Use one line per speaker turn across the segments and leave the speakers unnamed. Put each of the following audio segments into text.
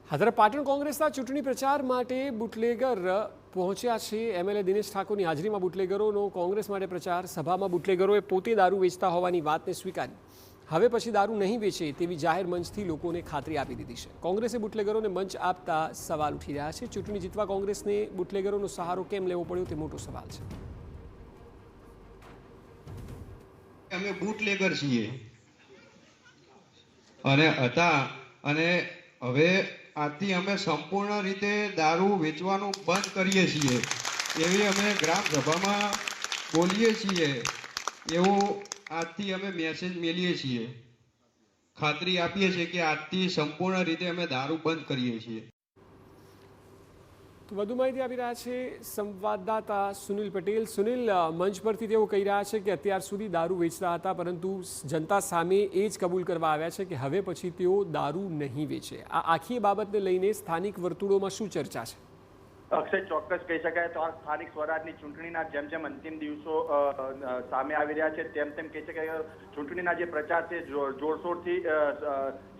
હાથરે પાટણ કોંગ્રેસના ચૂંટણી પ્રચાર માટે બુટલેગર પહોંચ્યા છે। એમએલએ દિનેશ ઠાકોરની હાજરીમાં બુટલેગરોનો કોંગ્રેસ માટે પ્રચાર। સભામાં બુટલેગરોએ પોતે દારૂ વેચતા હોવાની વાતને સ્વીકારી। હવે પછી દારૂ નહીં વેચે તેવી જાહેર મંચથી લોકોને ખાતરી આપી દીધી છે। કોંગ્રેસે બુટલેગરોને મંચ આપતા સવાલ ઉઠી રહ્યા છે। ચૂંટણી જીતવા કોંગ્રેસને બુટલેગરોનો સહારો કેમ લેવો પડ્યો તે મોટો સવાલ છે।
અમે બુટલેગર છીએ અને હતા અને હવે આજથી અમે સંપૂર્ણ રીતે દારૂ વેચવાનું બંધ કરીએ છીએ એવી અમે ગ્રામ સભામાં બોલીએ છીએ। એવું આજથી અમે મેસેજ મેલીએ છીએ, ખાતરી આપીએ છીએ કે આજથી સંપૂર્ણ રીતે અમે દારૂ બંધ કરીએ છીએ।
તો વધુ માહિતી આપી રહ્યા છે સંવાદદાતા સુનિલ પટેલ। સુનિલ, મંચ પરથી તેઓ કહી રહ્યા છે કે અત્યાર સુધી દારૂ વેચતા હતા, પરંતુ જનતા સામે એ જ કબૂલ કરવા આવ્યા છે કે હવે પછી તેઓ દારૂ નહીં વેચે। આ આખી બાબતને લઈને સ્થાનિક વર્તુળોમાં શું ચર્ચા છે?
અક્ષય, ચોક્કસ કહી શકાય તો આ સ્થાનિક સ્વરાજની ચૂંટણીના જેમ જેમ અંતિમ દિવસો સામે આવી રહ્યા છે તેમ તેમ કહી શકાય ચૂંટણીના જે પ્રચાર છે જોરશોરથી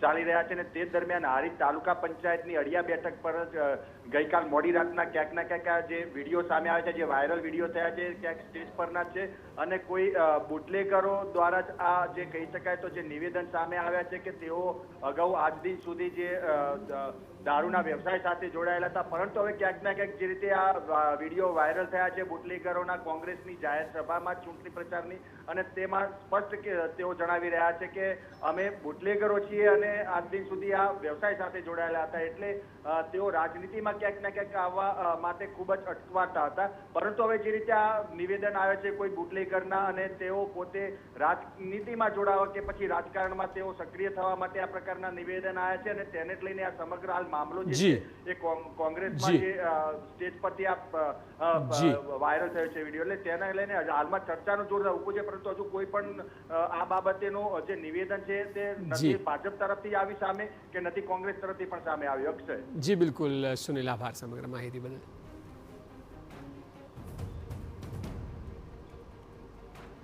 ચાલી રહ્યા છે। અને તે દરમિયાન હારીજ તાલુકા પંચાયતની અડિયા બેઠક પર ગઈકાલ મોડી રાતના ક્યાંક ના ક્યાંક આ જે વિડીયો સામે આવે છે, જે વાયરલ વિડીયો થયા છે, ક્યાંક સ્ટેજ પરના છે અને કોઈ બુટલેગરો દ્વારા જ આ જે કહી શકાય તો જે નિવેદન સામે આવ્યા છે કે તેઓ અગાઉ આજ દિન સુધી જે દારૂના વ્યવસાય સાથે જોડાયેલા હતા, પરંતુ હવે ક્યાંક ના ક્યાંક જે રીતે આ વિડીયો વાયરલ થયા છે બુટલેગરોના કોંગ્રેસની જાહેર સભામાં ચૂંટણી પ્રચારની, અને તેમાં સ્પષ્ટ કે તેઓ જણાવી રહ્યા છે કે અમે બુટલેગરો છીએ અને આજ દિન સુધી આ વ્યવસાય સાથે જોડાયેલા હતા, એટલે તેઓ રાજનીતિમાં ક્યાંક ના ક્યાંક આવવા માટે ખૂબ જ અટકવાતા હતા। પરંતુ હવે જે રીતે આ નિવેદન આવે છે કોઈ બુટલેગરના અને તેઓ પોતે રાજનીતિમાં જોડાવા કે પછી રાજકારણમાં તેઓ સક્રિય થવા માટે આ પ્રકારના નિવેદન આવ્યા છે, અને તેને જ લઈને આ સમગ્ર હાલ મામલો જે છે એ કોંગ્રેસમાં જે સ્ટેજ પરથી આ વાયરલ થયો છે વિડીયો, એટલે તેને લઈને હાલમાં ચર્ચાનું જોર ઉભું છે, પરંતુ હજુ કોઈ પણ આ બાબતેનું જે નિવેદન છે તે નથી ભાજપ તરફથી આવી સામે કે નથી કોંગ્રેસ તરફથી પણ સામે આવ્યું। અક્ષય,
જી બિલકુલ સુનિલ, આભાર સમગ્ર માહિતી બદલ।